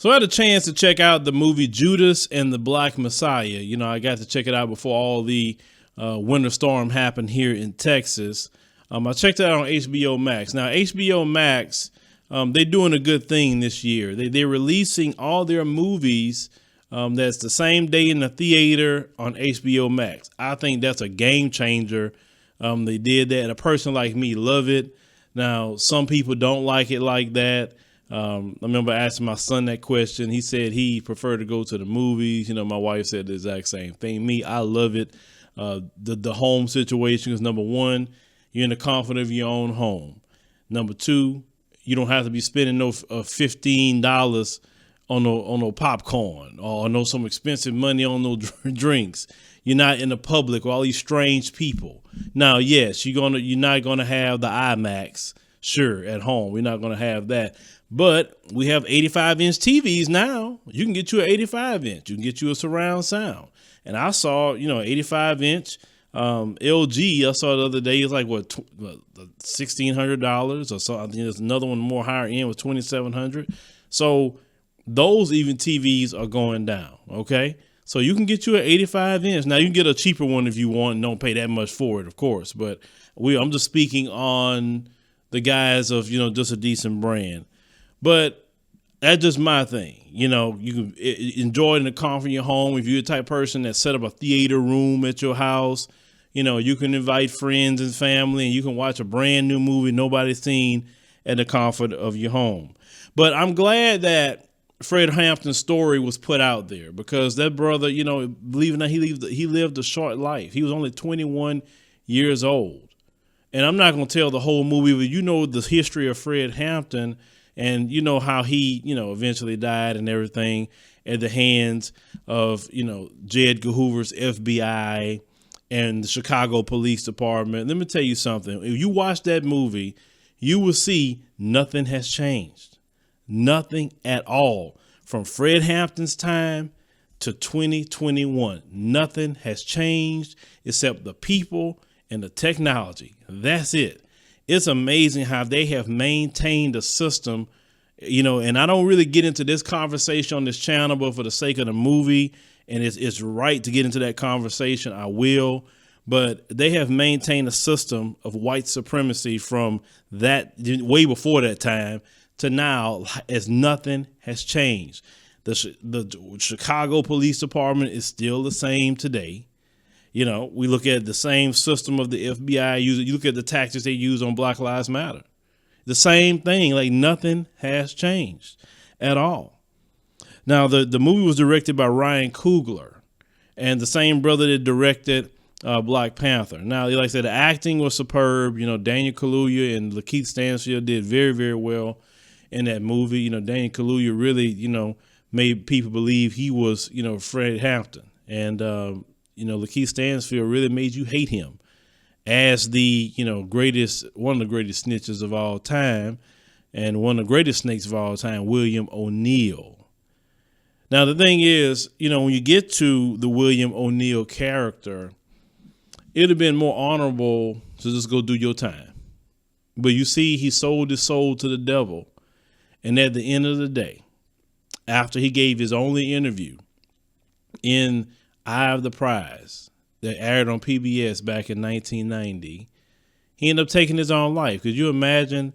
So I had a chance to check out the movie Judas and the Black Messiah. You know, I got to check it out before all the winter storm happened here in Texas. I checked it out on HBO Max. Now, HBO Max, they're doing a good thing this year. They're releasing all their movies that's the same day in the theater on HBO Max. I think that's a game changer. They did that. A person like me love it. Now, some people don't like it like that. I remember asking my son that question. He said he preferred to go to the movies. You know, my wife said the exact same thing. Me, I love it. The home situation is number one, you're in the comfort of your own home. Number two, you don't have to be spending no $15 on no popcorn or no some expensive money on no drinks. You're not in the public with all these strange people. Now, yes, you're not gonna have the IMAX, sure, at home. We're not gonna have that. But we have 85-inch TVs now. You can get you an 85-inch. You can get you a surround sound. And I saw, 85-inch LG. I saw the other day. It's like $1,600 or so. I think there's another one more higher end with $2,700. So those even TVs are going down. Okay, so you can get you an 85-inch. Now you can get a cheaper one if you want and don't pay that much for it, of course. But I'm just speaking on the guys of just a decent brand. But that's just my thing. You can enjoy it in the comfort of your home. If you're the type of person that set up a theater room at your house, you can invite friends and family and you can watch a brand new movie nobody's seen at the comfort of your home. But I'm glad that Fred Hampton's story was put out there because that brother, believe it or not, he lived a short life. He was only 21 years old. And I'm not going to tell the whole movie, but the history of Fred Hampton. And you know how he, eventually died and everything at the hands of, J. Edgar Hoover's FBI and the Chicago Police Department. Let me tell you something. If you watch that movie, you will see nothing has changed. Nothing at all. From Fred Hampton's time to 2021. Nothing has changed except the people and the technology. That's it. It's amazing how they have maintained a system, and I don't really get into this conversation on this channel, but for the sake of the movie, and it's right to get into that conversation, I will. But they have maintained a system of white supremacy from that way before that time to now, as nothing has changed. The Chicago Police Department is still the same today. We look at the same system of the FBI. You look at the tactics they use on Black Lives Matter. The same thing, like nothing has changed at all. Now, the movie was directed by Ryan Coogler and the same brother that directed Black Panther. Now, like I said, the acting was superb. Daniel Kaluuya and Lakeith Stanfield did very, very well in that movie. Daniel Kaluuya really, made people believe he was, Fred Hampton. And, Lakeith Stanfield really made you hate him as the, one of the greatest snitches of all time and one of the greatest snakes of all time, William O'Neal. Now, the thing is, when you get to the William O'Neal character, it would have been more honorable to just go do your time. But you see, he sold his soul to the devil. And at the end of the day, after he gave his only interview in Eye of the Prize that aired on PBS back in 1990, he ended up taking his own life. Could you imagine,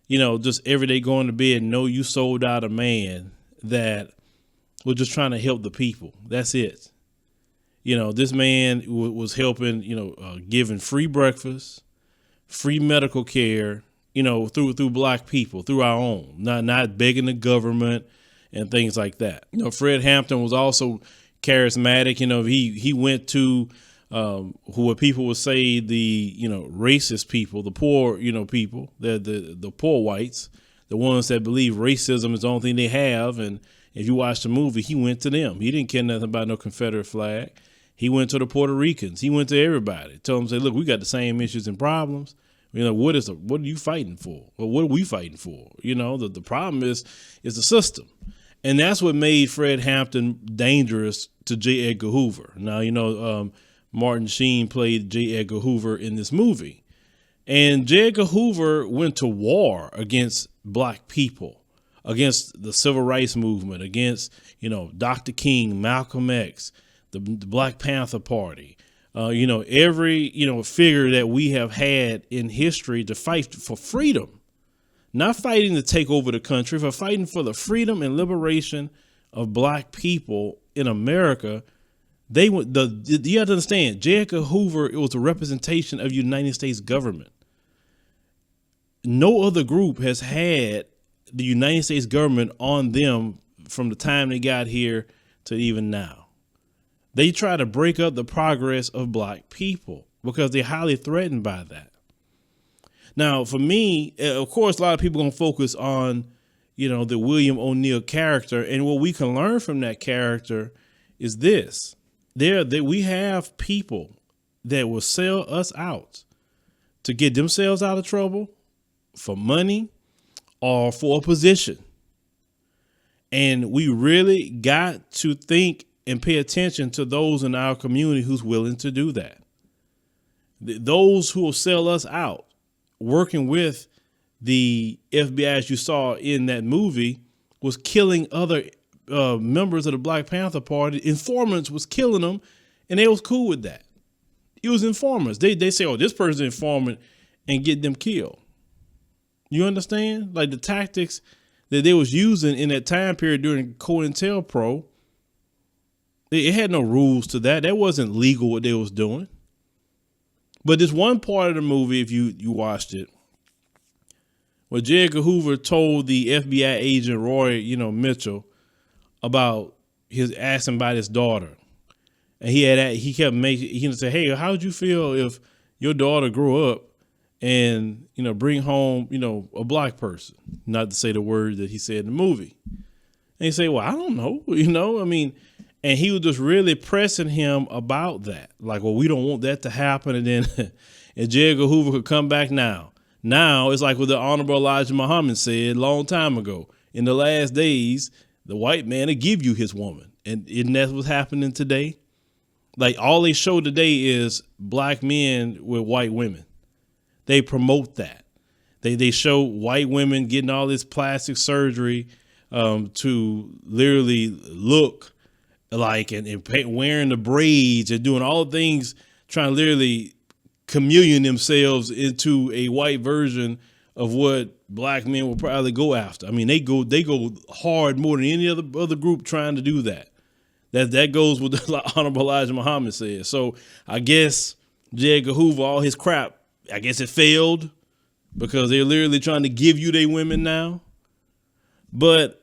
just every day going to bed and know you sold out a man that was just trying to help the people. That's it. This man was helping, giving free breakfast, free medical care, through black people, through our own, not begging the government and things like that. Fred Hampton was also charismatic. He went to who people would say the racist people, the poor people, the poor whites, the ones that believe racism is the only thing they have. And if you watch the movie, he went to them. He didn't care nothing about no Confederate flag. He went to the Puerto Ricans. He went to everybody. Told them, say, look, we got the same issues and problems. What are you fighting for? Or what are we fighting for? The problem is the system. And that's what made Fred Hampton dangerous to J. Edgar Hoover. Now, Martin Sheen played J. Edgar Hoover in this movie. And J. Edgar Hoover went to war against black people against the civil rights movement, against, Dr. King, Malcolm X, the Black Panther Party, every, figure that we have had in history to fight for freedom, not fighting to take over the country, but fighting for the freedom and liberation of black people in America. You have to understand, J. Edgar Hoover, it was a representation of the United States government. No other group has had the United States government on them from the time they got here to even now. They try to break up the progress of black people because they're highly threatened by that. Now, for me, of course, a lot of people are going to focus on, the William O'Neill character. And what we can learn from that character is this. We have people that will sell us out to get themselves out of trouble for money or for a position. And we really got to think and pay attention to those in our community who's willing to do that. Those who will sell us out, working with the FBI, as you saw in that movie, was killing other members of the Black Panther Party. Informants was killing them, and they was cool with that. It was informers. They say, oh, this person's an informant, and get them killed. You understand? Like the tactics that they was using in that time period during COINTELPRO, it had no rules to that. That wasn't legal what they was doing. But this one part of the movie, if you watched it, where J. Edgar Hoover told the FBI agent Roy, Mitchell, about his asking about his daughter, and he kept making, he said, "Hey, how would you feel if your daughter grew up and bring home a black person?" Not to say the word that he said in the movie. And he said, "Well, I don't know, And he was just really pressing him about that. Like, well, we don't want that to happen. And then and J. Edgar Hoover could come back now. Now it's like what the Honorable Elijah Muhammad said a long time ago. In the last days, the white man will give you his woman. And isn't that what's happening today? Like, all they show today is black men with white women. They promote that. They show white women getting all this plastic surgery to literally look like and wearing the braids and doing all the things, trying to literally chameleon themselves into a white version of what black men will probably go after. I mean, they go hard more than any other group trying to do that. That goes with the Honorable Elijah Muhammad said. So I guess J. Edgar Hoover, all his crap, I guess it failed because they're literally trying to give you their women now. But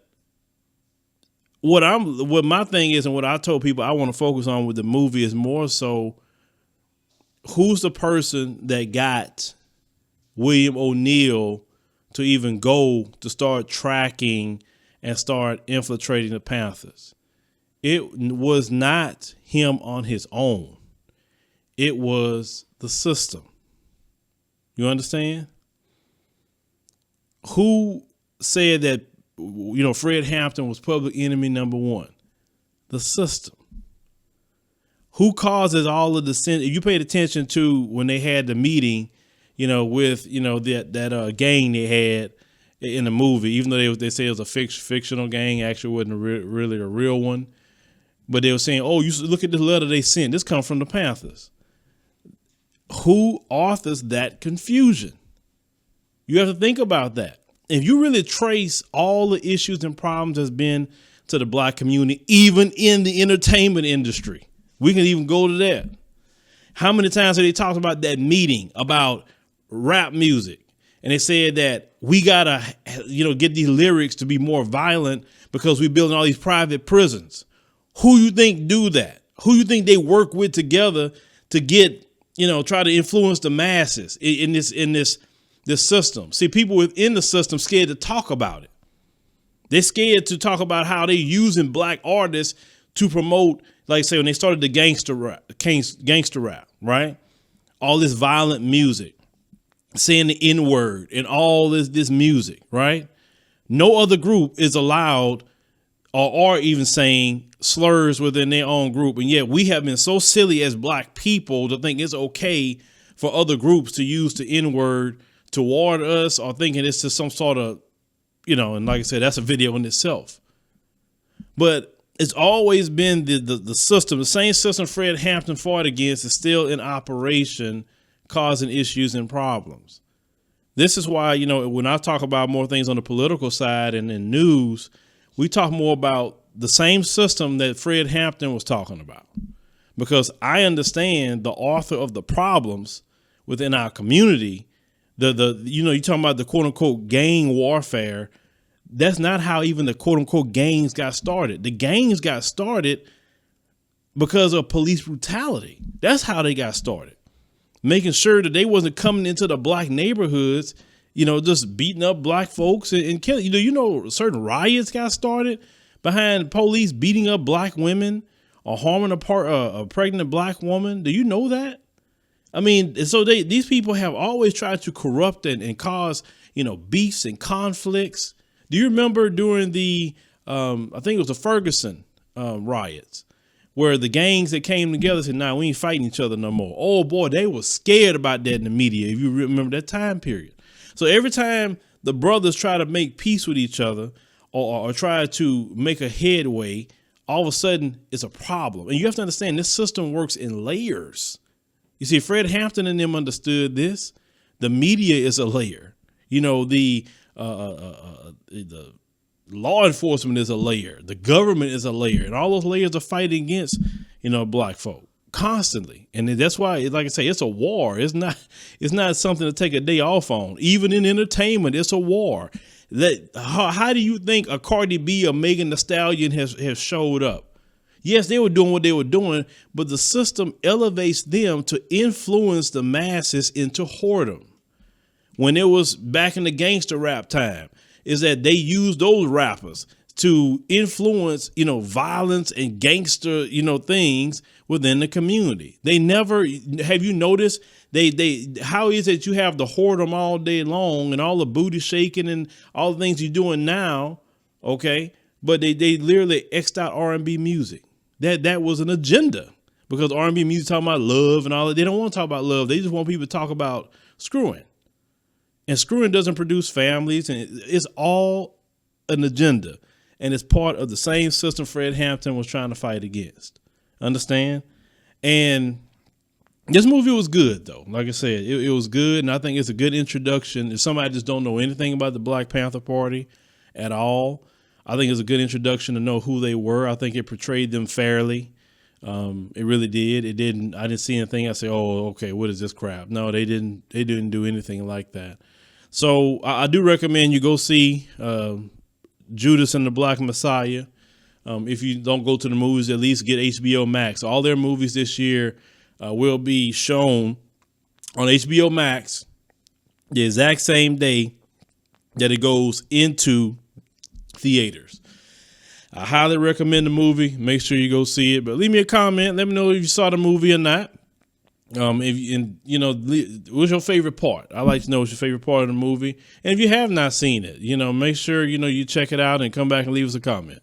what my thing is, and what I told people I want to focus on with the movie is more so, who's the person that got William O'Neill to even go to start tracking and start infiltrating the Panthers? It was not him on his own. It was the system. You understand? Who said that, Fred Hampton was public enemy number one? The system. Who causes all of the sin? If you paid attention to when they had the meeting, with, that gang they had in the movie, even though they say it was a fictional gang, actually wasn't really a real one. But they were saying, oh, you look at the letter they sent. This comes from the Panthers. Who authors that confusion? You have to think about that. If you really trace all the issues and problems that's been to the black community, even in the entertainment industry, we can even go to that. How many times have they talked about that meeting about rap music? And they said that we gotta, get these lyrics to be more violent because we're building all these private prisons. Who you think do that? Who you think they work with together to get, try to influence the masses in this system? See, people within the system scared to talk about it. They're scared to talk about how they're using black artists to promote, like say when they started the gangster rap, right? All this violent music, saying the N-word and all this music, right? No other group is allowed or are even saying slurs within their own group. And yet we have been so silly as black people to think it's okay for other groups to use the N-word toward us, or thinking it's just some sort of, and like I said, that's a video in itself. But it's always been the system, the same system Fred Hampton fought against is still in operation, causing issues and problems. This is why, when I talk about more things on the political side and in news, we talk more about the same system that Fred Hampton was talking about, because I understand the author of the problems within our community. You're talking about the quote unquote gang warfare. That's not how even the quote unquote gangs got started. The gangs got started because of police brutality. That's how they got started. Making sure that they wasn't coming into the black neighborhoods, just beating up black folks and killing. Certain riots got started behind police beating up black women or harming a pregnant black woman. Do you know that? I mean, so these people have always tried to corrupt and cause, beefs and conflicts. Do you remember during the, I think it was the Ferguson riots, where the gangs that came together said, "Nah, we ain't fighting each other no more." Oh boy, they were scared about that in the media, if you remember that time period. So every time the brothers try to make peace with each other or try to make a headway, all of a sudden it's a problem. And you have to understand, this system works in layers. You see, Fred Hampton and them understood this. The media is a layer. The law enforcement is a layer. The government is a layer. And all those layers are fighting against, black folk constantly. And that's why, like I say, it's a war. It's not something to take a day off on. Even in entertainment, it's a war. How do you think a Cardi B or Megan Thee Stallion has showed up? Yes, they were doing what they were doing, but the system elevates them to influence the masses into whoredom. When it was back in the gangster rap time, is that they used those rappers to influence, violence and gangster, things within the community. They never, have you noticed, how is it you have the whoredom all day long and all the booty shaking and all the things you're doing now, okay? But they literally X'd out R&B music. That was an agenda, because R&B music talking about love and all that. They don't want to talk about love. They just want people to talk about screwing. And screwing doesn't produce families, and it's all an agenda. And it's part of the same system Fred Hampton was trying to fight against. Understand? And this movie was good, though. Like I said, it was good, and I think it's a good introduction. If somebody just don't know anything about the Black Panther Party at all, I think it's a good introduction to know who they were. I think it portrayed them fairly. It really did. I didn't see anything. I say, oh, okay, what is this crap? No, they didn't do anything like that. So I do recommend you go see Judas and the Black Messiah. If you don't go to the movies, at least get HBO Max. All their movies this year will be shown on HBO Max the exact same day that it goes into theaters. I highly recommend the movie. Make sure you go see it. But leave me a comment. Let me know if you saw the movie or not. What's your favorite part? I like to know what's your favorite part of the movie. And if you have not seen it, make sure, you check it out and come back and leave us a comment.